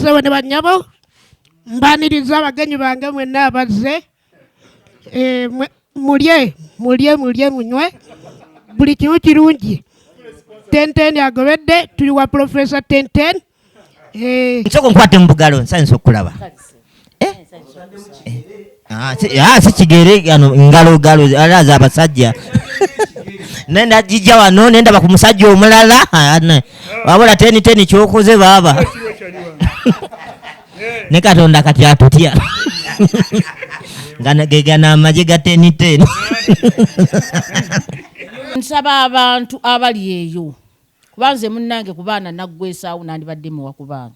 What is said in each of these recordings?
basewe ne banyabo mbaniriza abagenyi bange mwenna abazze mulye munywe buli kimu kirungi. Tenten agobedde tuli wa Professor Tenten. Nsoko nkwate mu bugalo nsanyusa okulaba. Si kigere ngalo alaza abasajja. Nenda jijja wano nenda bakumusajja omulala. Wabula 10 kyokoze baba. Ne Katonda kati atutya. Ngana gegana amaje ga 10. Nsaba abantu abali eyo. Kubanze munnange kubaana naggweesaawo nandibadde muwa kubange.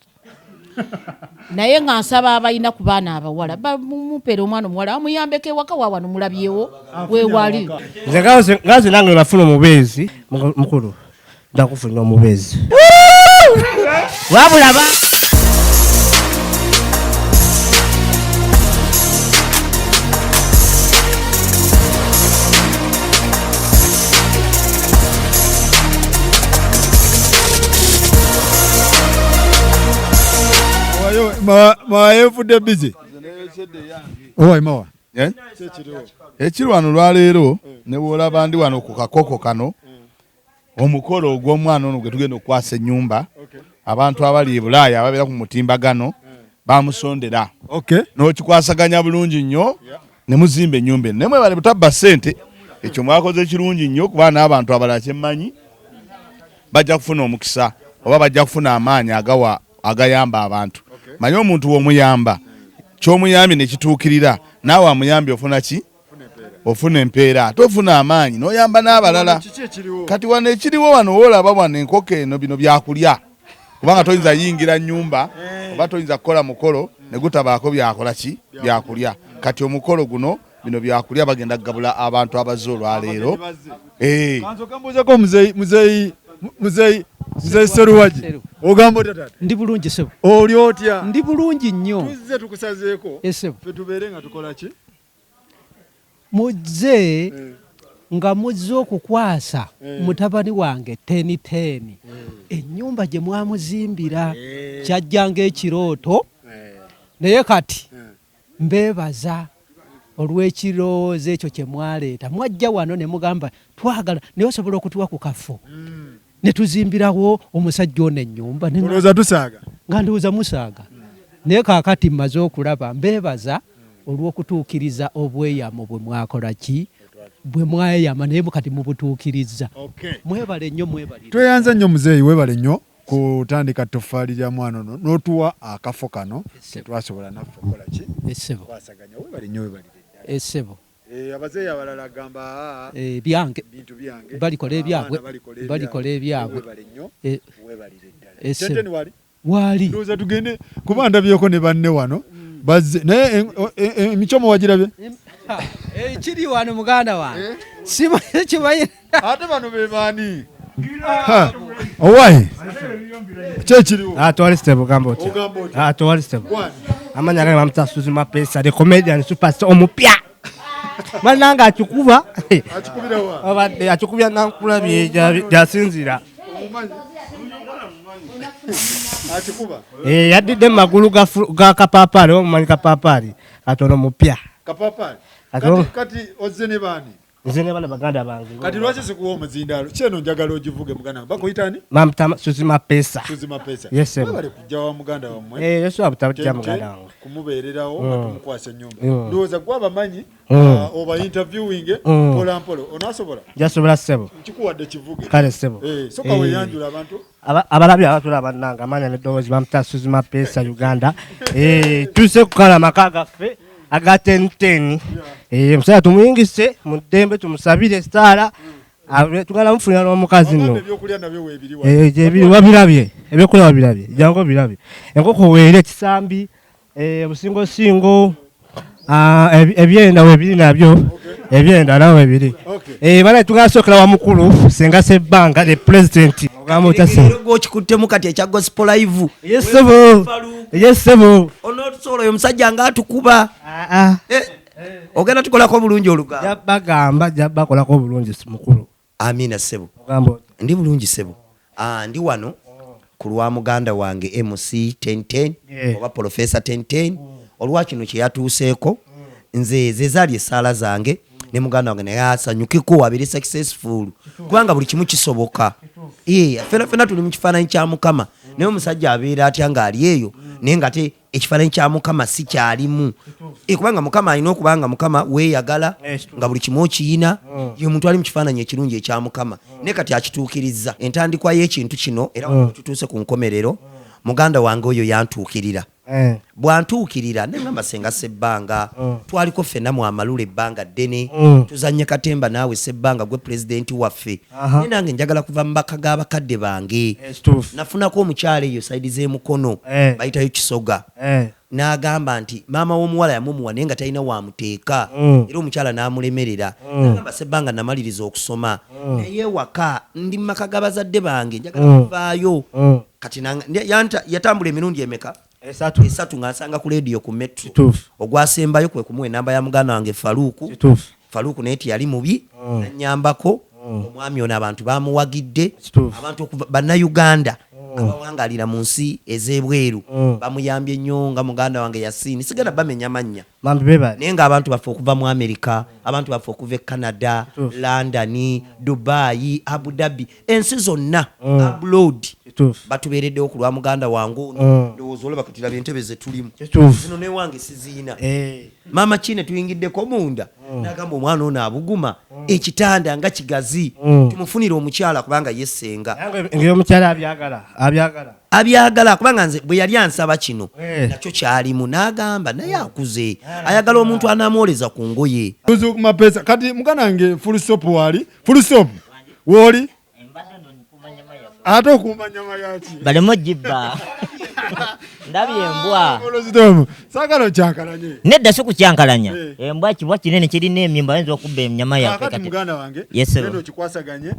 Naye nga nsaba abalina ku baana abawala bamupere omwana omuwala amuyambeko ewaka waawano mulabyewo weewali. Nze ngaze nange nafuna omubeezi mukulu ndakufunira omubeezi. Wabulaba Mawe fudde busy. Oi mawa. Ekirwano lwaleero ne bwolaba ndi wano ku kakoko kano omukolo ogw'omwana ono gwe tugenda okwasa ennyumba abantu abali e Bulaaya ababeera ku mutimbagano bamusondera n'okikwasaganya bulungi nnyo ne muzimba ennyumba eno nemwe bali butabba ssente ekyo mwakoze ekirungi nnyo kuba n'abantu abalala kyemmanyi bajja kufuna omukisa oba bajja kufuna amaanyi agayamba abantu. Manyi omuntu w'omuyamba ky'omuyambye ne kituukirira naawe amuyambye ofuna ki? Ofuna empeera tofuna amaanyi n'oyamba n'abalala. Kati wano ekiriwo wano woolaba wano enkoko eno bino byakulya kubanga toyinza yingira nnyumba oba toyinza kukola mukolo ne gutabaako byakola ki? Byakulya. Kati omukolo guno bino byakulya bagenda kugabula abantu abazze olwaleero. Kambuuzeko muzeeyi Seruwaji. Ogamba otata. Ndi bulungi sebo. Oli otya? Ndi bulungi nnyo. Tuzze tukusazeeko. Esebo. Fe tubeere nga tukola ki? Muzze nga muzze okukwasa mutabani wange 10. Ennyumba gye mwamuzimbira kyajjanga ekirooto. Naye kati mbeebaza olw'ekirowoozo ekyo kye mwaleeta. Mwajja wano ne mugamba twagala naye osobola okutuwa ku kafo. Ne tuzimbirawo omusajja ono ennyumba. Olowooza tusaaga? Nga ndowooza musaaga. Naye kaakati mmaze okulaba mbeebaza olw'okutuukiriza obweyamo bwe mwakola ki? Bwe mweyama naye kati mubutuukiriza. Mwebale nnyo mwebalire. Tweyanza nnyo muzeeyi weebale nnyo kutandika toffaali lya mwana ono n'otuwa akafo kano tetwasobola naffe okukola ki? Essebo. Kwasaganya weebale nnyo weebalire. Essebo. Abazeeyi abalala gamba byange bintu byange balikola ebyabwe balikola ebyabwe weebalire ddala. Tenten wali ndowooza tugende kuba ndabyeko ne banne wano bazze naye emicomo wagirabye? Kiri wano muganda wange simanyi kimanyi ate bano be baani? Owaye kyekiriwo twali stable gamba otya? Twali stable amanya gange bamuta Suzy Mapesa the comedian superstar omupya mananga akikuba obadde akikubya nankulabye gyasinzira yaddidde mu magulu ga kapapaali omumanyi kapapaali katono mupya kati ozze ne baani? Nze ne bana baganda bange. Kati lwaki sikuwa omuzindaalo? Kyeno njagala ogivuge muganda bakuyitani? Mamta Suzy Mapesa. Suzy Mapesa. Yes sir. Bale kujja wa muganda wamwe. Yesu abutabutya muganda wange. Kumubeererawo tumukwasa ennyumba. Ndowooza gwe abamanyi oba interviewing mpola mpola onasobola? Jasobola sebo. Nkikuwadde kivuge. Kale sebo. Soka weyanjula abantu. Abalabi abatula bannanga amanya n'eddoboozi Mamta Suzy Mapesa Uganda. Tuse kukala maka gaffe aga 10. Musaya tumuyingise mu ddembe tumusabire sitaala tugala mufunira n'omukazi nno. Ebyokulya wabirabye ebyokulya wabirabye jangu birabye enkoko weere ekisambi obusingosingo ebyenda webiri nabyo ebyenda nawe webiri bana tungasookera wa mukulu Senga Sebbanga the president ogamba okikuttemu kati ekya gospel live. Yes sebo onotusobola oyo omusajja nga atukuba ogenda tukolako bulungi olugamba bagamba bakolako bulungi mukulu. Amina sebo. Ogamba ndi bulungi sebo. Ndi wano ku lwa muganda wange MC 1010 oba Professor 1010 olwa kino kye yatuuseeko nze zezaali essaala zange ne muganda wange naye asanyukeko abiri successful kubanga buli kimu kisoboka fena tuli mu kifaananyi kya Mukama naye omusajja abeera atya ng'ali eyo naye nga te ekifaananyi kya Mukama si kyalimu kubanga Mukama alina okubanga Mukama weeyagala nga buli kimu okiyina ye muntu ali mu kifaananyi ekirungi ekya Mukama naye kati akituukiriza entandikwa y'ekintu kino era tutuuse ku nkomerero muganda wange oyo yantuukirira bwantuukirira nengamba senga sebbanga twaliko ffenna mu amalula ebbanga ddene tuzanye katemba naawe sebbanga gwe pulezidenti waffe naye nange njagala kuva mu baka g'abakadde bange nafunako omukyala eyo sayidi z'emukono bayitayo Kisoga n'agamba nti maama w'omuwala yamumuwa naye nga talina wamuteeka era omukyala n'amulemerera nagamba sebbanga namaliriza okusoma naye waka ndi mu maka g'abazadde bange njagala kuvaayo kati yatambula emirundi emeka esatu nga nsanga ku leediyo ku Metro ogwasembayo kwe kumuwa enamba ya muganda wange Faluku naye tiyali mubi nanyambako omwami ono abantu bamuwagidde abantu bannayuganda abawangalira mu nsi ez'ebweru bamuyambye nnyo nga muganda wange Yasini sigala bamenya mannya naye ng'abantu baffe okuva mu Amerika abantu baffe okuva e Canada London Dubai Abu Dhabi ensi zonna abroad batubeereddewo ku lwa muganda wange ono ndowooza olaba kati laba entebe ze tulimu zino ne wange siziina maama Kine tuyingiddeko munda n'agamba omwana ono abuguma ekitanda nga kigazi tumufunire omukyala kubanga yesenga omukyala abyagala kubanga nze bwe yali ansaba kino nakyo kyalimu n'agamba naye akuze ayagala omuntu anamwoleza ku ngoye mapesa kati muganda wange full stop woli ate okumba nyama yaki balemo jibba ndabye embwa saagala okyankalanye nedda si kukyankalanya embwa kibwa kinene kirina emimba ayinza okubba ennyama yaffe kati muganda wange eno kikwasaganye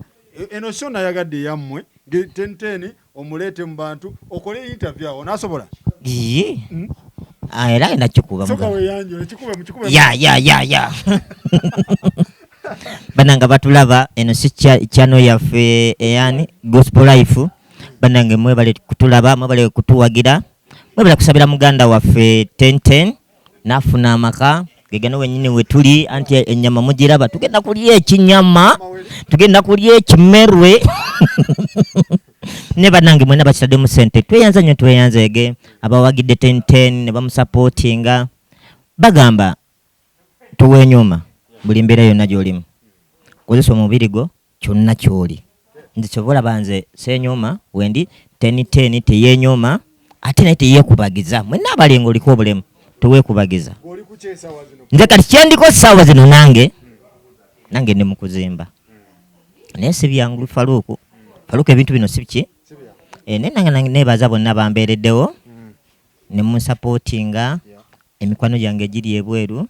eno sho nayagadde yammwe 1010 omuleete mu bantu okole interview awo nasobola era nakikuba ya bananga batulaba eno si channel yaffe eyani Gospel Life banange mwebale kutulaba mwebale kutuwagira mwebale kusabira muganda waffe 1010 nafuna amaka gegano wenyine wetuli anti ennyama mugiraba tugenda kulya ekinyama tugenda kulya ekimerwe ne banange mwena bakitadde mu sente tweyanzege abawagidde 1010 ne bamusupportinga bagamba tuwenyuma buli mbeera yonna gy'olimu kozesa omubiri gwo kyonna ky'oli nze kyobola banze seenyuma wendi 1010 teyenyuma ate naye teyeekubagiza mwenna abalinga oliko obulemu teweekubagiza nze kati kyendiko ssaawa zino nange ndi mu kuzimba naye si byangu Faluku ebintu bino si biki naye nange neebaza bonna bambeereddewo ne munsupportinga emikwano gyange egiri ebweru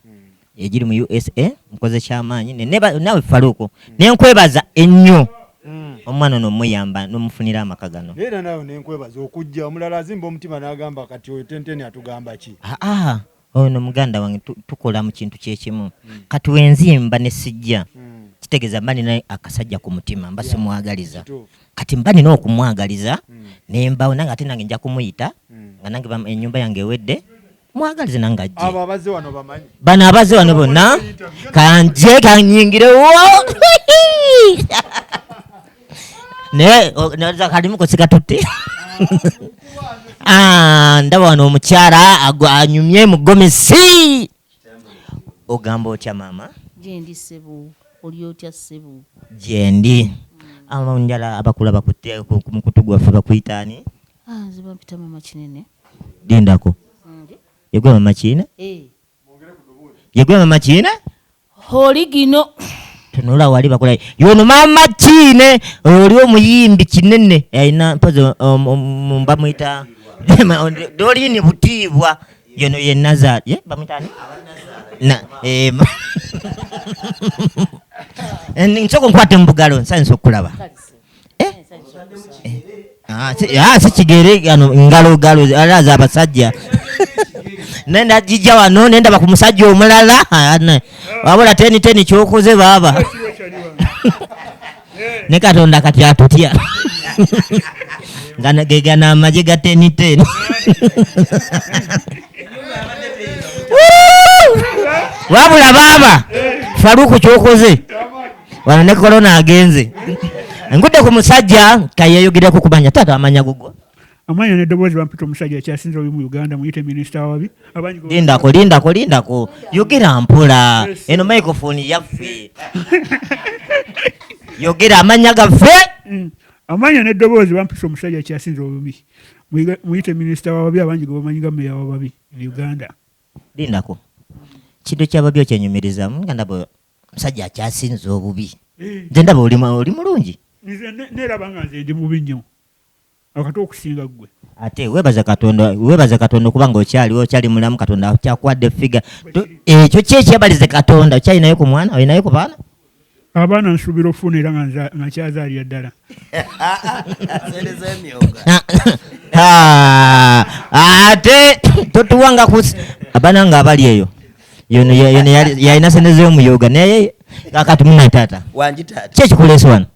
egiri mu USA mukoze kyamaanyi nawe Faluku nenkwebaza ennyo omwana ono muyamba n'omufunira amaka gano era nawe nenkwebaza okujja omulala azimba omutima n'agamba kati oyo 1010 atugamba ki ono muganda wange tukola mu kintu kyekimu kati wenzimba ne sijja kitegeeza mba nina akasajja ku mutima mba simwagaliza kati mba nina okumwagaliza nembawo nange ate nange nja kumuyita nga nange ennyumba yange ewedde mwagalize nange ajje abo abaze wano bamanyi bano abaze wano bonna kanje kanyingirewo ne kalimu kosika tutte ndaba wano omukyala anyumye mu gomesi ogamba otya maama gyendi sebu oli otya sebu gyendi njala abakula bakutte mu kutu gwaffe bakuyitaani nze bampita mama kinene lindako yegwe mama kiina yegwe mama kiina oli gino tunula wali bakola yono mama Kiine oli omuyimbi kinene ayina mpozi bamuyita dolini butiibwa yono ye Nazari bamuyitani nsoko nkwate mubugalo nsanisa okulaba si kigere ano ngalo alaza abasajja nenda jija wano nenda bakumusajja omulala wabula 1010 kyokoze baba ne Katonda kati atutya ngana gegana amaje ga 10 wabula baba Faruku kyokoze wano ne corona agenze ngudde ku musajja kayeyogireko kubanya tata amanya gugwa amanya n'eddoboozi bampita omusajja akyasinze obi mu Uganda muyite minisita wabi lindako yogera mpola eno microphone yaffe yogera amanya gaffe amanya n'eddoboozi bampita omusajja akyasinze obubi muyite minisita wababi abangi gebamanyiga meya wababi mu Uganda lindako kintu kyababyo kyenyumiriza ngandabo musajja akyasinze obubi nze ndaba oli mulungi neraba nga nze ndi mubi nnyo akati okusinga gwe ate webaza katonda kubanga okyali mulamu katonda akyakuwadde figa ekyo kyekyebalize katonda okyalinayo ku mwana olinayo ku baana abaana nsuubira okufuna era nga nkyazaalira ddala ate totuwanga abaana nga abali eyo yono yalina sente z'omuyoga naye kakati munatata kyekikuleese wano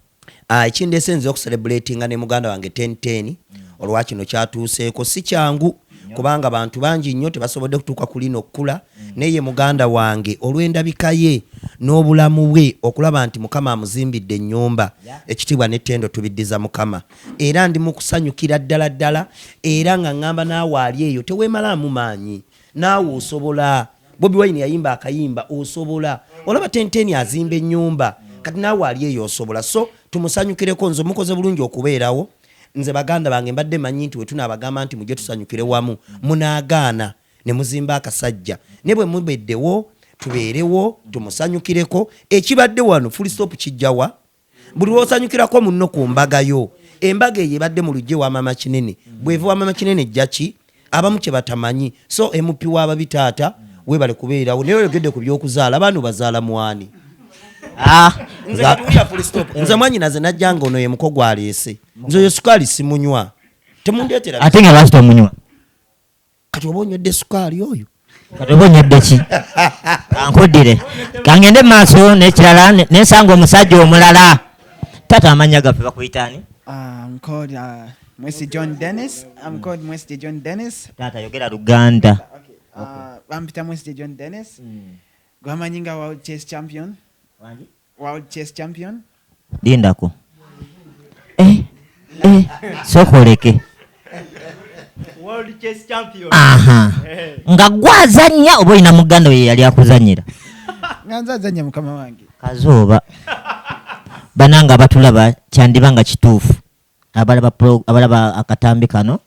ekindese nze okucelebratinga ne muganda wange 1010 olwakino kyatuuseeko si kyangu kubanga bantu bangi nnyo tebasobodde kutuuka ku lino okukula naye muganda wange olw'endabika ye n'obulamu bwe okulaba nti mukama amuzimbidde ennyumba ekitiibwa n'ettendo tubiddiza mukama era ndi mu kusanyukira ddala era nga ŋŋamba naawe ali eyo teweemalaamu maanyi naawe osobola Bobi Wine yayimba akayimba osobola olaba 1010 azimba ennyumba kati naawe ali eyo osobola so tumusanyukireko nze mukoze bulungi okubeerawo nze baganda bange mbadde manyi nti we tunaabagamba nti mujje tusanyukire wamu munaagaana ne muzimba akasajja ne bwe mubeddewo tubeerewo tumusanyukireko ekibadde wano full stop kijjawa buli lwosanyukirako munno ku mbagayo embaga eyo ebadde mu lujje wa mama kinene bweva wa mama kinene jjaki abamu kye batamanyi so MP w'ababitaata webale kubeerawo naye oyogedde ku by'okuzaala abaana bazaala mwani nze mwanyina ze najjanga ono ye muko gwaleese nze oyo sukaali simunywa temundeetera ate nga lwaki tomunywa kati oba onywedde sukaali oyo kati oba onywedde ki kankuddire kangende maaso n'ekirala nensanga omusajja omulala tata amanya gaffe bakuyitaani Mwesi John Dennis. I'm called Mwesi John Dennis. Tata yogera Luganda. Bampita Mwesi John Dennis. Gwamanyinga World Chess Champion. World Chess Champion. Lindako. Sokoleke. World Chess Champion. Aha. Nga gwazanya oba ina muganda we yali akuzanyira. Nganza zanya mukama wange. Kazoba. Bananga batulaba kyandibanga kituufu. Abalaba akatambi kano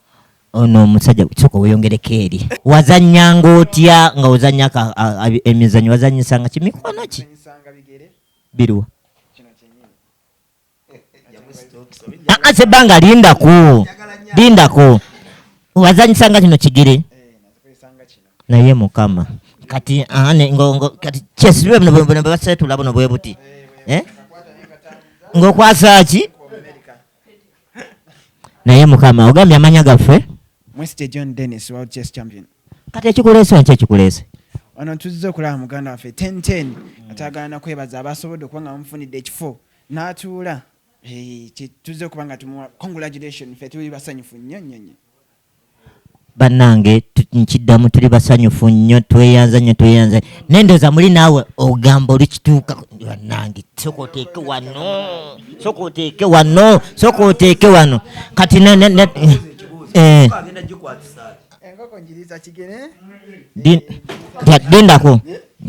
ono omusajja kisoko weyongereko eri wazanyanga otya nga ozanya emizanyo wazanyisanga kimikono ki birwa sebanga lindako wazanyisanga kino kigere naye mukama kati kati kyesibe buno basetula buno bwe buti ng'okwasa ki naye mukama ogambye amanya gaffe Mwesi John Dennis World Chess Champion. Kati ekikuleese wanki ekikuleese ono tuzze okulaba muganda waffe 1010 atagala nakwebaza abasobodde okuba nga bamufunidde ekifo n'atuula tuzze okuba nga tumuwa congratulation ffe tuli basanyufu nnyo bannange nkiddamu tuli basanyufu nnyo tweyanza nendoza muli naawe ogamba olikituuka bannange sokoteeke wano kati dindako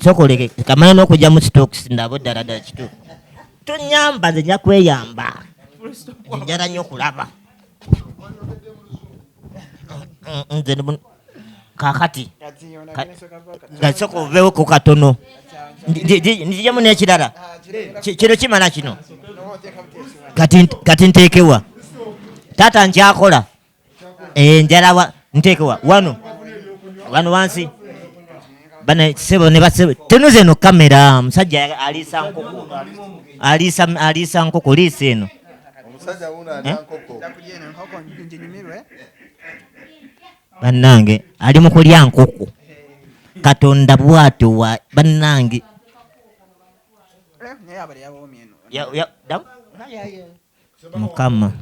sokoleke kamala n'okujja mu stokes ndabo ddala kituufu tonyamba nze nja kweyamba njala nnyo okulaba nze kakati gasoko ovewo ku katono nzijjamu n'ekirala kino kimala kino kati nteekewa taata nkyakola njala nteekewa wano wansi bana sebo ne basebo tenuze no kamera musajja alisa nkoko lisa eno omusajja wuna ali nkoko bannange ali mu kulya nkoko katonda bw'atyo wa bannange mukama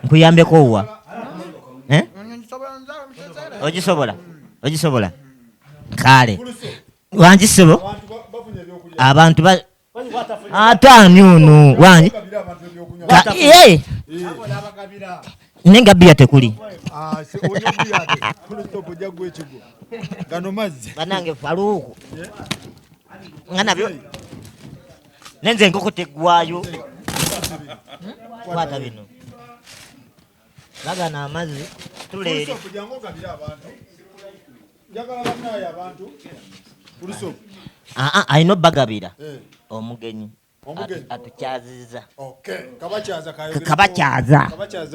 nkuyambeko wa ogisobola kale wangisebo abantu atani ono wangi nenga bia tekuli banange Faruku nga nabyo nenze enkoko teggwayo kwata bino bagana amazzi tuleeri alina obbagabira omugenyi atukyaziza kabakyaza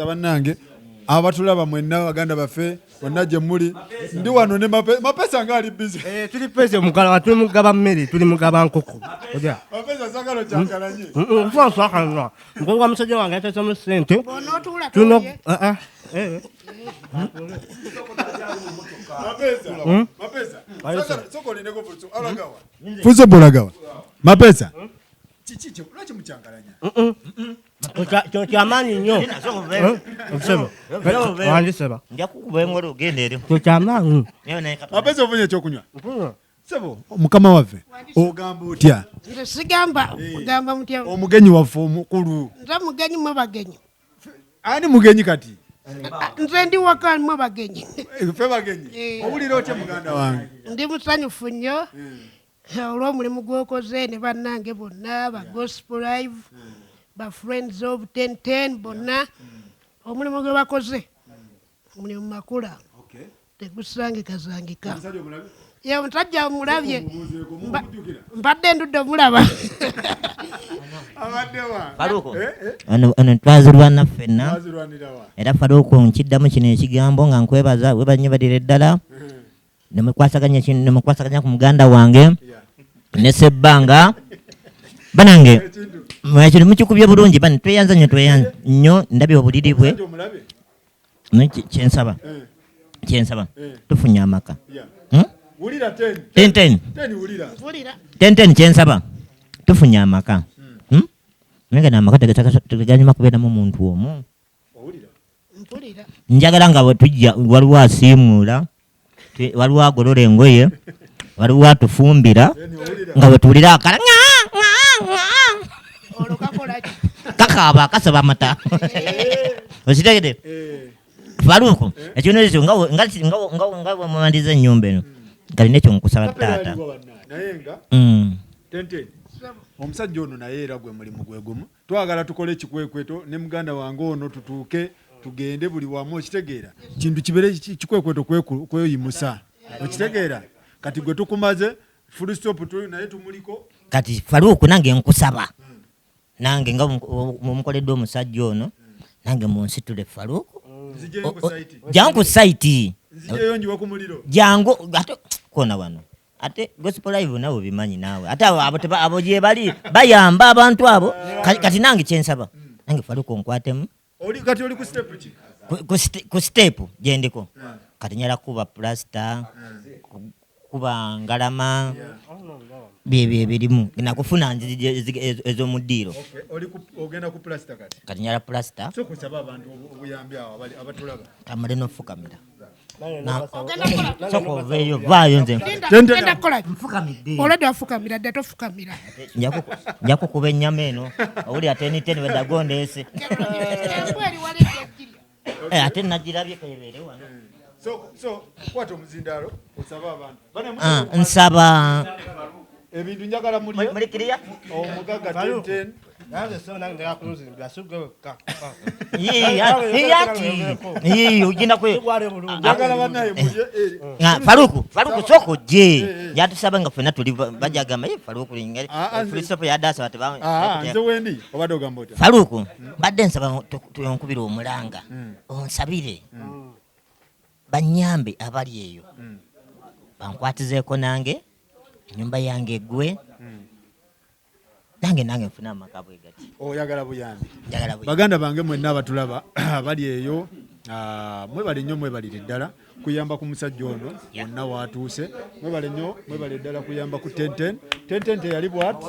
bannange abatulaba mwenna baganda baffe bonna gye muli ndi wano ne mapesa ngaali bizi tuli pese mugala tuli mugaba mmere tuli mugaba nkoko oja mapesa sagalo kyankalanye mfonsakana ngoba musajja wange atasa mu sente tuno mapesa soko lineko fulso alagawa fulso bolagawa mapesa chichiche lwachi mucyankalanya kyamaanyi nnyo wandiseba nja kukuba engolo ogenda eri kyamaanyi mapesa ofunye ekyokunywa sebo mukama waffe ogamba otya nze sigamba ogamba mutya omugenyi waffe omukulu nze mugenyi mwe bagenyi ani mugenyi kati nze ndi waka mwe bagenyi ffe bagenyi owulira otya muganda wange ndi musanyufu nnyo olw'omulimu gw'okoze ne bannange bonna ba gospel live ba friends of 1010 bonna omulimu gwe bakoze omulimu makula tegusangikazangika ye omusajja omulabye mbadde ndudde omulaba ono twazirwana ffenna era Faruku nkiddamu kino ekigambo nga nkwebaza webanyebalire ddala nemukwasaganya ku muganda wange ne Sebbanga banange kino mukikubye bulungi bani tweyanza nnyo ndabye obuliri bwe kyensaba tufunye amaka tenten kyensaba tufunye amaka naye n'amaka teganyuma kubeeramu omuntu omu njagala nga bwe tujja waliwo asiimuula waliwo agolola engoye waliwo atufumbira nga bwe tuwulira akala kakaaba akasaba amata okitegede Faruku ekintu ekyo nga bwemumandiza ennyumba eno kalina ekyo nkusaba taata omusajja ono naye era gwe mulimu gwe gumu twagala tukole ekikwekweto ne muganda wange ono tutuuke tugende buli wamu okitegeera kintu kibeere kikwekweto kweyimusa okitegeera kati gwe tukumaze full stop naye tumuliko kati Faruku nange nkusaba nange nga mumukoledde omusajja ono nange munsitule Faruku jangu ku site jangu ate kona wano ate gospel live nabo bimanyi nawe ate abo gye bali bayamba abantu abo kati nange kyensaba nange Faruku nkwatemu kati oli ku step ki ku step gyendiko kati nyala kuba plaster kuba ngalama bye birimu nakufuna ez'omuddiiro ogenda ku plaster kati nyala plaster so kusaba abantu obuyambi awo abatulaba kamale nofukamira soko veyo vayo nze ngenda kukola olwedde wafukamira dda tofukamira nja kukuba ennyama eno owuli ateniteni wedagondeese ate nagirabye kebeere wano so kwata omuzindaalo osaba abantu nsaba ebintu njagala mulikiriya omugaga 1010 Faruku soko je yatusaba nga fena tuli bajagamba Faruku Kristofu yadasa nze wendi obadde ogamba otya Faruku badde nsaba tuyonkubira omulanga onsabire banyambe abali eyo bankwatizeeko nange ennyumba yange gwe nange nfuna amaka bwe gati oyagala buyambi baganda bange mwenna abatulaba bali eyo mwebale nnyo mwebalire ddala kuyamba ku musajja ono wonna watuuse mwebale nnyo mwebale ddala kuyamba ku 1010 teyali bwati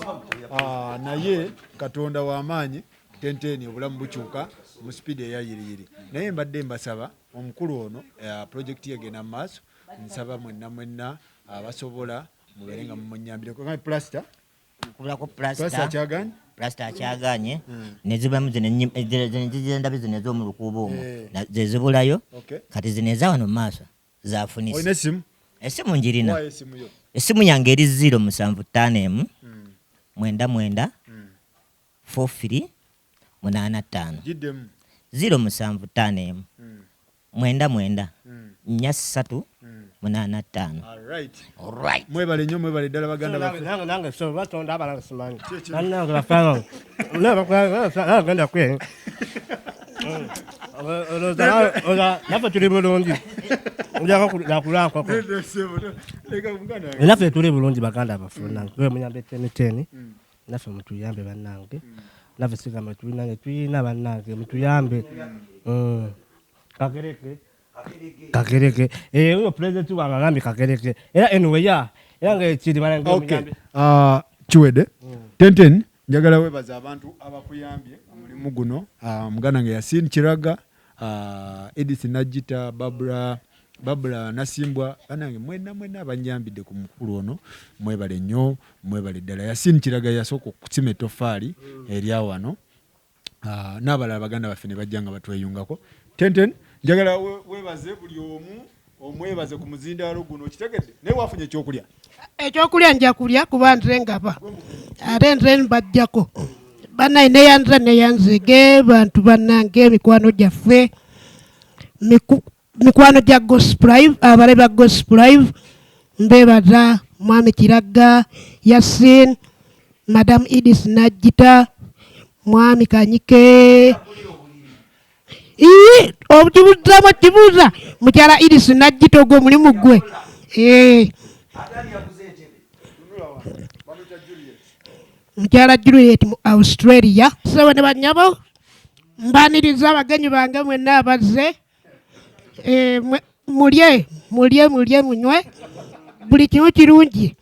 naye katonda w'amaanyi 1010 obulamu bukyuka mu speed eya yiriyiri naye mbadde mbasaba omukulu ono projekiti yegenda mu maaso nsaba mwenna abasobola mubeere nga mumunyambireko nga plasta kubulako plasta akyaganye plasta akyaganye nezibamu zinaendabi zino ez'omu lukuubo omwo zezibulayo kati zino eza wano mu maaso zafunisa olina essimu esimu njirina esimu yange eri 075 99 43 85 giddemu 075 99 43 85 mwebale nnyo mwebale ddala baganda baffe nange so batonda abalanga simanyi nange bafanga nagenda kwe naffe tuli bulungi naffe tuli bulungi baganda baffe nange muyambe teniteni naffe mutuyambe bannange naffe sigamba tulinange tuyina bannange mutuyambe kakereke uyo president wange agambye kakereke era anyway era ngekiri kiwedde tenten njagala webaza abantu abakuyambye omulimu guno muganda nge Yasin Kiraga Edith Najita Babula Nasimbwa banange mwenna abanyambidde ku mukulu ono mwebale nnyo mwebale ddala Yasin Kiraga yasooka okusima ettofaali erya wano n'abalala baganda baffe ne bajja nga batweyungako tenten njagala webaze buli omu omwebaze ku muzindaalo guno okitegedde naye wafunye ekyokulya nja kulya kuba nze ngaba ate nze mbajjako banayi neyanzege bantu bannange emikwano gyaffe mikwano gya gospel live abale ba gospel live mbebaza mwami Kiraga Yasin madam Edith Najita mwami Kanyike obukibuzamu kibuuza mukyala Edith Najita ogwo mulimu gwe mukyala Juliet mu Australia sebo ne banyabo mbaniriza abagenyi bange mwenna abazze mulye munywe buli kimu kirungi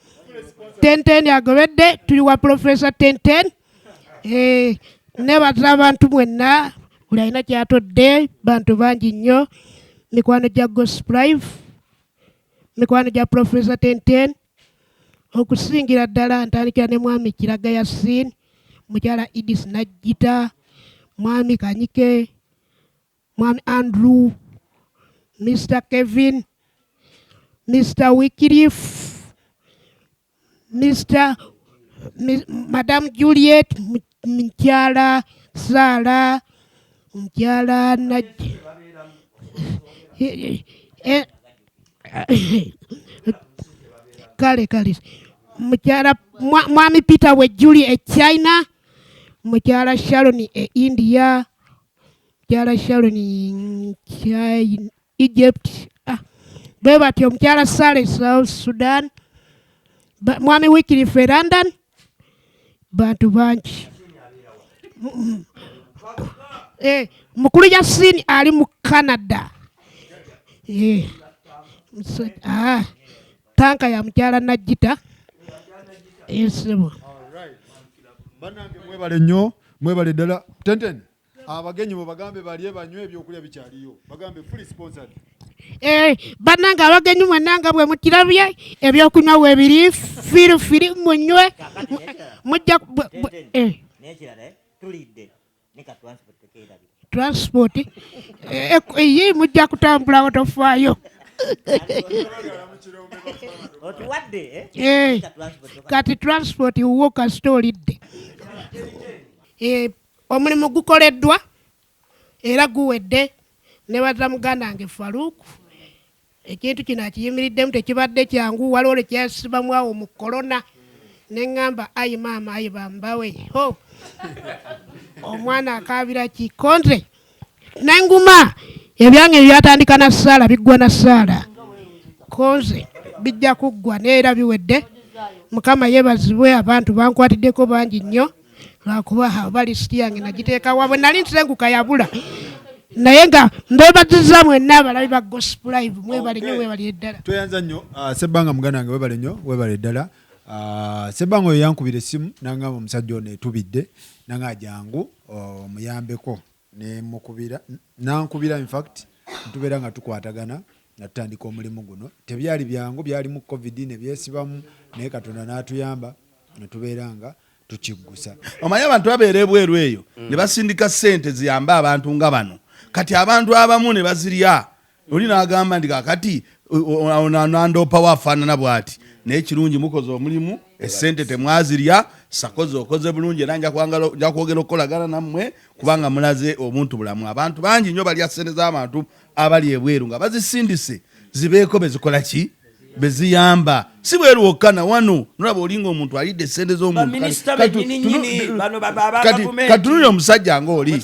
tenten agobedde tuli wa Professor Tenten nebaza abantu mwenna buli alina kyatodde bantu bangi nnyo mikwano gya gospel live mikwano gya Professor Tenten okusingira ddala ntandikira ne mwami Kiraga Yasin mukyala Edith Najita mwami Kanyike mwami Andrew Mr. Kevin Mr. Wycliffe Madam Juliet mukyala Sara mukyala kale mukyala mwami Peter we Julie e China mukyala Sharon e India mukyala Sharon Egypt bwe batyo mukyala Sale South Sudan mwami Wycliffe e London bantu bangi mukulu Yasin ali mu Canada tanka ya mukyala Najita esebo banange mwebale nnyo mwebale ddala tenten abagenyi bo bagambe balye banywe ebyokulya bikyaliyo bagambe fully sponsored banange abagenyi mwenanga bwe mukirabye ebyokunywa webiri firi munywe mujja transport iyi mujja kutambula otofaayo kati transport wo kasitolidde omulimu gukoleddwa era guwedde nebaza muganda wange Faruku ekintu kino akiyimiriddemu tekibadde kyangu waliwo lekyasibamu awo mu korona neŋŋamba ayi maama ayi bambawe omwana akabira kikonze nenguma ebyange byatandika na Saala biggwa na Saala konze bijja kuggwa neera biwedde Mukama yeebazibwe abantu bankwatiddeko bangi nnyo lwakuba balisiti yange nagiteeka wabwe nali nsenguka yabula naye nga mbebaziza mwenna abalabi ba gospel live mwebale nnyo webale ddala tweyanza nnyo Sebbanga muganda wange webale nnyo webale ddala Sebbanga oyo yankubira essimu nangamba omusajja ono etubidde nanga jangu omuyambeko nankubira in fact ntubeera nga tukwatagana nga tutandika omulimu guno. Tebyali byangu, byali mu covid ne byesibamu, naye Katonda n'atuyamba ne tubeera nga tukiggusa. Omanyi abantu babeera ebweru eyo ne basindika ssente ziyambe abantu nga bano, kati abantu abamu ne bazirya. Oli n'agamba ndi kakati nandoopa wafaanana bw'ati, naye kirungi mukoze omulimu, essente temwazirya, sakoze okoze bulungi, era nja kwogera okukolagana nammwe kubanga mulaze omuntu bulamu. Abantu bangi nnyo balya ssente z'abantu abali ebweru nga bazisindise zibeeko bezikola ki, beziyamba. Si bweru wokka na wano nolaba olinga omuntu alidde ssente z'omuntu. Katunulira omusajja ng'oli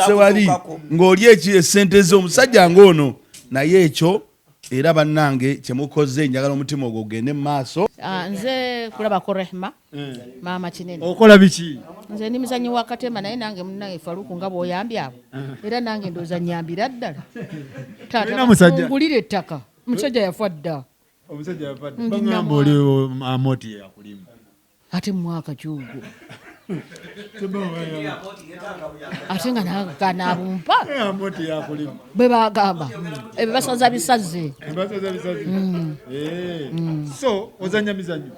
sewali ng'oli essente z'omusajja ng'ono, naye ekyo era bannange kyemukoze njagala omutima ogwo gugende mu maaso. Nze kulabako Rehema maama kinene. Okola biki? Nze ndi muzanyi wa Katema, naye nange munnange Faruku nga bw'oyambye abo era nange ndowooza nnyambira ddala. Taata ngulira ettaka, omusajja yafa dda. Omusajja yafa dda. Bagamba oli Amoti yakulima. Ate mu mwaka ky'ogwo ate nga nakanabumpa bwe bagamba ebyo basaza bisaze. So ozanya mizanyo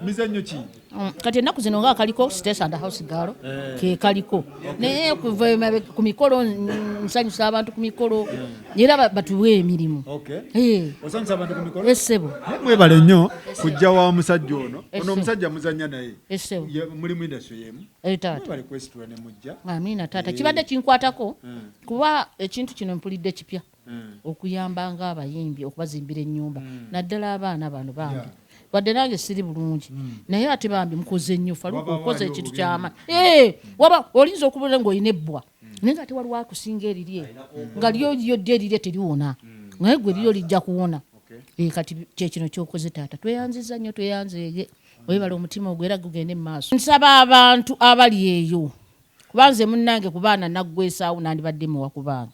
mizanyo ki? Kati ennaku zino nga kaliko States and House Girl ke kaliko, naye kuva ku mikolo nsanyusa abantu ku mikolo era batuwe emirimu. Osanyusa abantu ku mikolo? Essebo mwebale nnyo kujja wa musajja ono omusajja muzanya naye mulimu industry yemu. Mwebale kwesitula ne mujja. Amina taata, kibadde kinkwatako kuba ekintu kino mpulidde kipya okuyamba nga abayimbi okubazimbira ennyumba naddala abaana bano bambi wadde nange siri bulungi naye ate bambi mukoze nnyo. Faluku okoze ekintu kyama waba olinza okubula ng'olina ebbwa naye nga ate waliwo akusinga erirye nga lyo dde erirye teriwona naye gwe liryo lijja kuwona. Kati kyekino kyokoze taata, tweyanziza nnyo, tweyanzeege, webala omutima ogwo era gugende mu maaso. Nsaba abantu abali eyo kubanze munnange ku baana naggwesaawo nandibadde muwa ku baana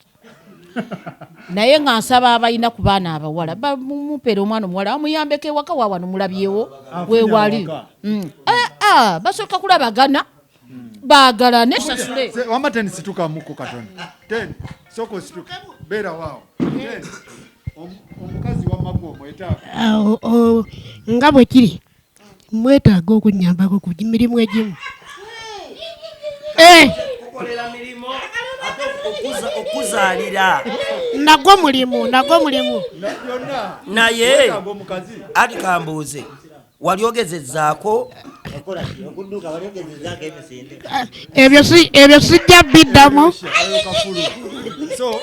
naye nga nsaba abalina ku baana abawala bamupere omwana omuwala amuyambeko ewaka waawano mulabyewo weewali. Basooka kulabagana baagalane sasule. Wamba teni situka muko Katonda. Teni soko situka beera waawo. Omukazi wa mago mwetaaga nga bwe kiri mwetaaga okunnyambako ku mirimu egimu. Okuzaalira nagwo mulimu naye ati kambuuze wali ogezezzaako ebyo sijja biddamu. So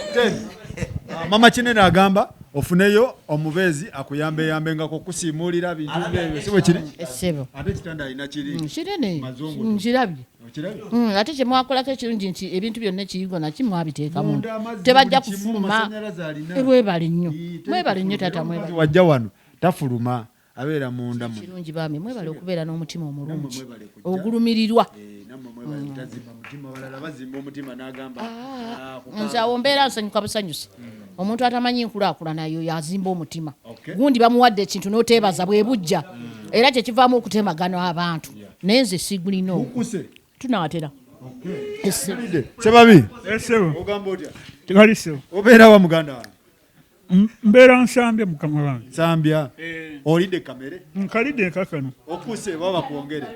mama kinene agamba ofuneyo omubeezi akuyambeyambengako okusiimuulira bintu ng'ebyo si bwe kiri? Ate kitanda alina kiri kinene nkirabye. Ate kyemwakolako ekirungi nti ebintu byonna ekiyigo nakyo mwabiteekamu tebajja kufuluma. Mwebale nnyo taata, mwebale. Wajja wano tafuluma abeera munda mu kirungi baami, mwebale okubeera n'omutima omulungi ogulumirirwa. Nze awo mbeera nsanyuka busanyusi. Omuntu atamanyi nkulaakulana yo yazimba omutima gundi bamuwadde ekintu n'oteebaza bwe bujja era kyekivaamu okutemagana abantu naye nze sigulina tunaatera. Sebabi ogamba otya? Tikali sebo. Obeera wa muganda wange? Mbeera nsambya mukama wange. Sambya. Olidde kamere? Nkalidde enkakano. Okuse baba kwongere.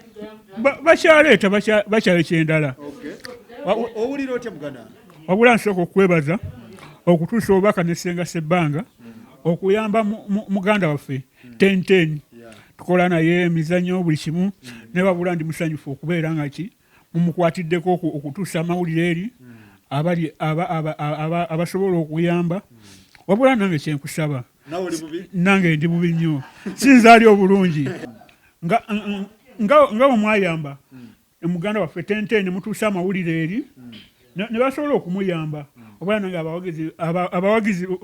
Bakyaleeta bakyale kyendala. Owulira otya muganda wange? Wabula nsooka okwebaza okutuusa obubaka ne Ssenga Ssebbanga okuyamba muganda waffe 1010 tukola naye emizannyo buli kimu ne wabula ndi musanyufu okubeera nga ki mumukwatiddeko okutuusa amawulire eri abali abasobola okuyamba. Wabula nange kyenkusaba nange ndi bubi nnyo sinzaali obulungi nga bwemwayamba muganda waffe 1010 mutuusa amawulire eri ne basobola okumuyamba. Obwana nange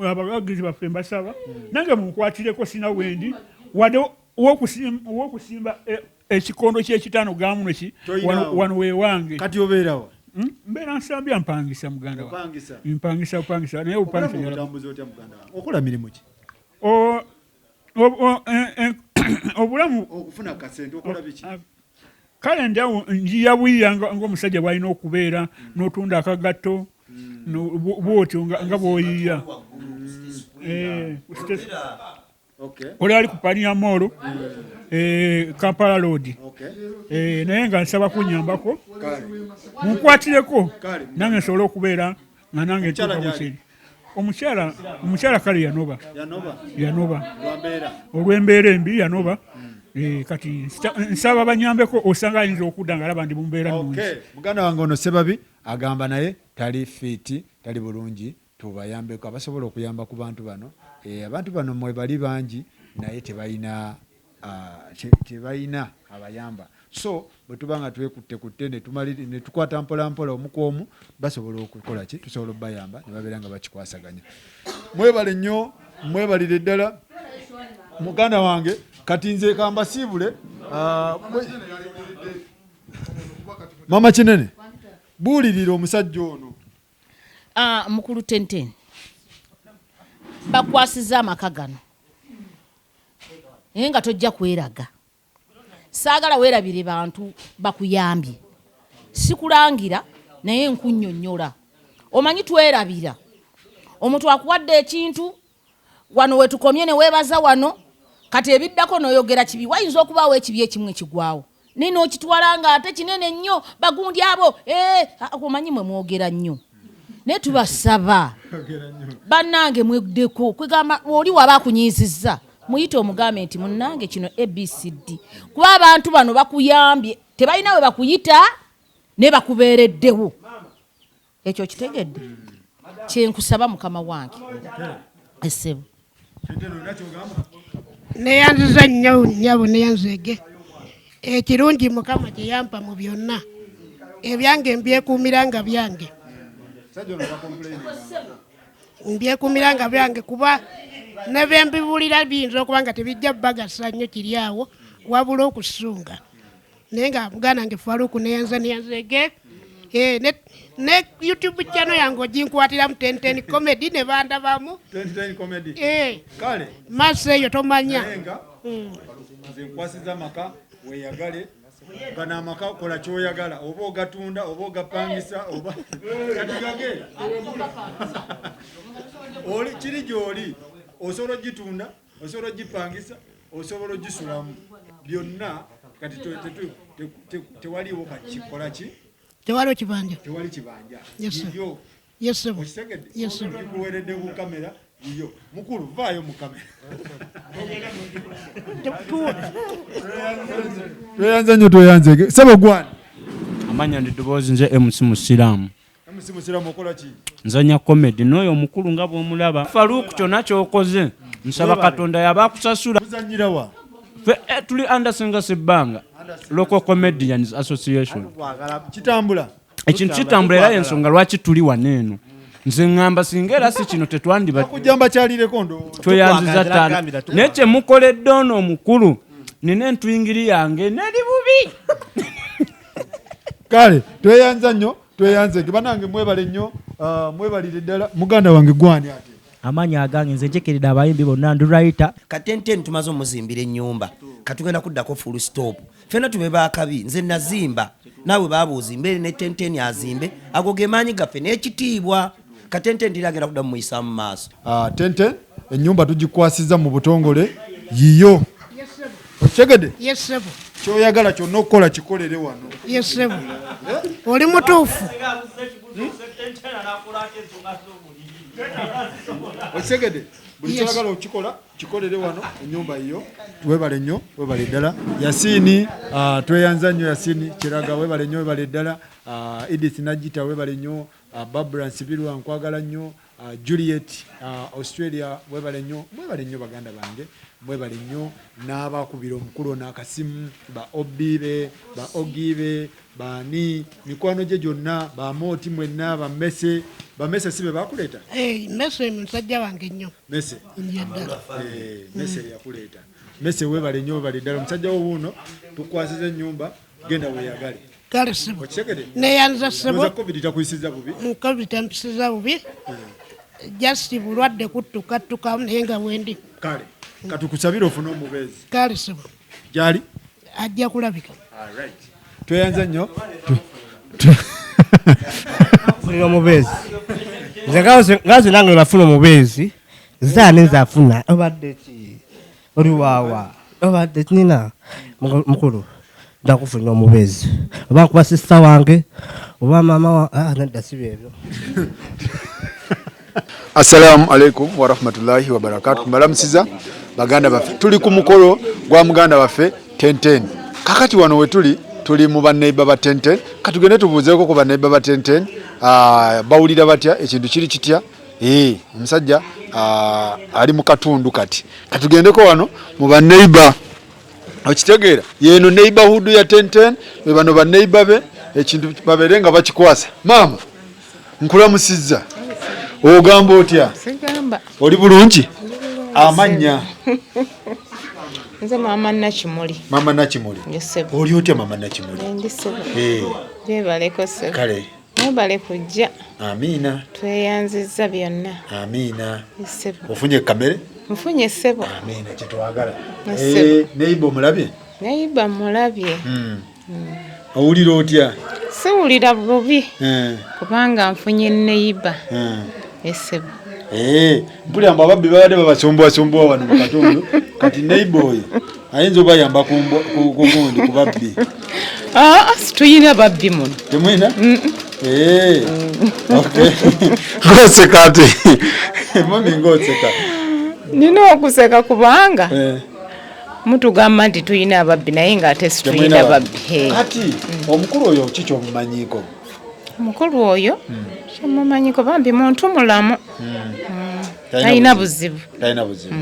abawagizi baffe mbasaba nange munkwatireko sina wendi wadde owokusimba ekikondo ky'ekitaano gamuno ki wano weewange. Kati obeerawo? Mbeera nsambya mpangisa muganda wange. Mpangisa naye okola mirimu ki? Obulamu okufuna kasente okola biki? kale njiya bwiya ng'omusajja bw'alina okubeera n'otunda akagatto bwotyo nga bw'oyiya oli ali ku Pania Mall Kampala Road naye nga nsaba kunyambako munkwatireko nange nsobole okubeera nga nange ntuuka buseri omukyala kale yanoba olw'embeera embi yanoba kati nsaba banyambeko osanga ayinza okudda nga alaba ndi mu mbeera nnungi. Muganda wange ono Ssebabi agamba naye tali fiiti tali bulungi, tubayambeko abasobola okuyamba ku bantu bano. Abantu bano mwe bali bangi naye tebalina abayamba, so bwe tuba nga twekutte ne tukwata mpolampola omu ku omu basobola okukola ki, tusobola okubayamba ne babeera nga bakikwasaganya. Mwebale nnyo, mwebalire ddala muganda wange. Kati nze kambasiibule mama Kinene buulirira omusajja ono. Mukulu Tenten bakwasiza amaka gano naye nga tojja kweraga. Saagala weerabire bantu bakuyambye, sikulangira naye nkunnyonnyola. Omanyi twerabira omuntu akuwadde ekintu wano wetukomye ne weebaza wano, kati ebiddako n'oyogera kibi, wayinza okubaawo ekibi ekimu ekigwawo naye n'okitwala nga ate kinene nnyo bagundi abo omanyi mwe mwogera nnyo. Naye tubasaba bannange mweddeko kwegamba oli waba akunyiizizza muyite omugambe nti munnange kino ABCD, kuba abantu bano bakuyambye tebalina we bakuyita ne bakubeereddewo. Ekyo kitegedde kyenkusaba mukama wange essebo. Neyanziza nnyo nnyabo neyanzege ekirungi mukama kye yampa mu byonna ebyange mbyekuumira nga byange. Mbyekuumira nga byange kuba ne bembibulira biyinza okuba nga tebijja bagasa nnyo kiri awo wabula okusunga. Naye nga muganda wange Faruku neyanzege ne YouTube channel yange oginkwatiramu Tenten Comedy ne bandabamu Tenten Comedy. Kale mase eyo tomanya nze nkwasiza amaka weeyagale gana amaka kola kyoyagala oba ogatunda oba ogapangisa oba katigage oli kiri gy'oli osobola ogitunda osobola ogipangisa osobola ogisulamu byonna kati tewaliwo kakikola ki tewali kibanja iyo okikuweredde ku kamera iyo mukulu vaayo mu kamera tweyanze nnyo tweyanzege saba gwani amanya ndi ddoboozi nze MC Musiraamu okola ki nzanya comedy n'oyo omukulu nga bw'omulaba Faruku kyonna kyokoze nsaba Katonda yaba akusasula tuzanyirawa tuli Anderson Sebbanga Local Comedians Association kitambula ekintu kitambula era ensonga lwaki tuli waneeno nze ŋŋamba singa era si kino tetwandibakujjamba kyalireko ndo tweyanziza ttaala naye kye mukoledde ono omukulu nina entwingiri yange neri bubi kale tweyanza nnyo tweyanzege banange mwebale nnyo mwebalire ddala muganda wange gwani ate amanyi agange nze njekeredde abayimbi bonna ndurayita Katenten tumaze omuzimbira ennyumba katugenda kuddako full stop fena tube bakabi nze nazimba naawe babuuzimbe ne Tenten azimbe ago ge maanyi gaffe n'ekitiibwa Katenten ndiraagenda kudda mumuyisa mu maaso. Tenten ennyumba tugikwasiza mu butongole yiyo okigede kyoyagala kyonna okukola kikolere wano oli mutuufu okigede buli kyagala okikola kikolere wano ennyumba yiyo. Webale nnyo webale ddala Yasini tweyanza nnyo Yasini Kiraga webale nnyo webale ddala Edith Najita webale nnyo Barbara Nsibirwa nkwagala nnyo Juliet Australia webale nnyo baganda bange mwebale nnyo n'abakubira omukulu n'akasimu ba Obibe ba Ogibe bani mikwano gye gyonna ba Moti mwenna ba Mese sibe bakuleeta Mese musajja wange nnyo Mese yakuleeta Mese webale nnyo webale ddala omusajja wo wuuno tukwasiza ennyumba genda weeyagale kale sibo neyanza sibo COVID takuyisiza bubi COVID tampisiza bubi just bulwadde kuttukattuka naye nga wendi kale katukusabira ofuna omubeezi kale sibo gyali ajja kulabika. tweyanza nnyo Fulira omubeezi nze ngaze nange nafuna omubeezi zaani nzafuna obadde ki oli waawa obadde nina mukulu ndakufulira omubeezi oba nkuba sisita wange oba maama nedda siba ebyo. Assalamu alaikum warahmatullahi wabarakatuh. Mbalamusiza baganda baffe, tuli ku mukolo gwa muganda waffe 1010. Kakati wano we tuli mu baneiba ba 1010. Katugende tubuuzeeko ku baneiba ba 1010 bawulira batya ekintu kiri kitya. Omusajja ali mu katundu kati. Katugendeko wano mu baneiba okitegeera yeno neighborhood ya 1010 be bano baneiba be ekintu baberenga bakikwasa. Maama nkulamusizza. Ogamba otya? Sigamba. Oli bulungi? Amanya. Nze mama Nakimuli. Mama Nakimuli. Yesebo. Oli otya mama Nakimuli? Ndi sebo. Jebaleko sebo. Kale. Mwebale kujja. Amina. Tweyanzizza byonna. Amina. Yesebo. Ofunye kamere? Mfunye sebo. Amina kitwagala. Neighbor mulabye? Neighbor mulabye. Owulira otya? Siwulira bubi. Kubanga nfunye neighbor. Yesebo. Mpulira mbu ababbi babadde babasumbuwasumbuwa wano mu katundu kati neighbor oyo ayinza obayamba ku gundi ku babbi. Situyina babbi muno. Temwina? Ngoseka ate. Mami ngoseka. Nina okuseka kubanga mutugamba nti tuyina ababbi naye ng'ate situyina babbi. Kati omukulu oyo kiki omumanyiiko? Omukulu oyo kyemumanyiko bambi muntu mulamu. Talina buzibu. Talina buzibu.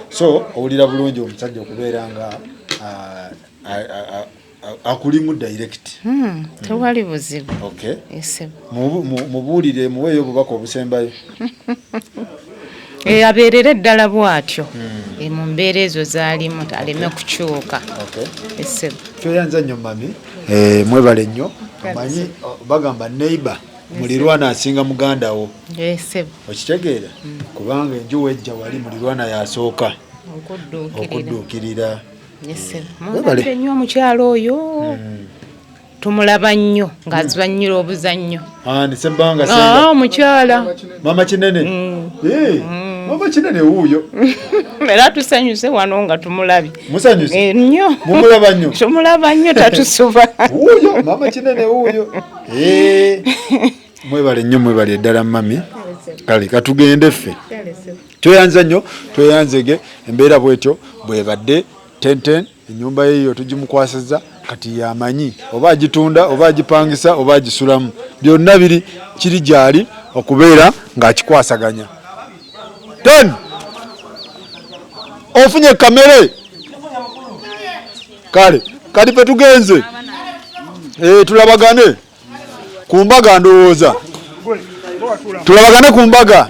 So owulira bulungi omusajja okubeera nga akulimu direct. Tewali buzibu. Okay. Yesebo. Mubuulire muweeyo obubaka obusembayo. Abeerere ddala bw'atyo mu mbeera ezo zaalimu aleme kukyuka. Yesebo. Tweyanza nnyo mami. Mwebale nnyo. Omanyi bagamba neighbor mulirwana asinga muganda wo. Yesebo. Okitegeera? Kubanga enju wejja wali mulirwana yasooka okudduukirira. Yesebo. Mwebale nnyo omukyalo oyo. Tumulaba nnyo ng'azannyira obuzannyo. Ne Ssebbanga senga. Omukyala. Mama Kinene. Mama Kinene wuuyo. Era tusanyuse wano nga tumulabye. Musanyuse? Nnyo. Mumulaba nnyo? Tumulaba nnyo tatusuba. Wuuyo, Mama Kinene wuuyo. Mwebale nnyo mwebale ddala mami. Kale katugende ffe. Tweyanza nnyo, tweyanzege embeera bwetyo bwebadde 1010 ennyumba yeyo tugimukwasizza kati yamanyi oba agitunda oba agipangisa oba agisulamu byonna biri kiri gyali okubeera ng'akikwasaganya. 10 ofunye kamere kale kati fe tugenze tulabagane ku mbaga ndowooza tulabagane ku mbaga.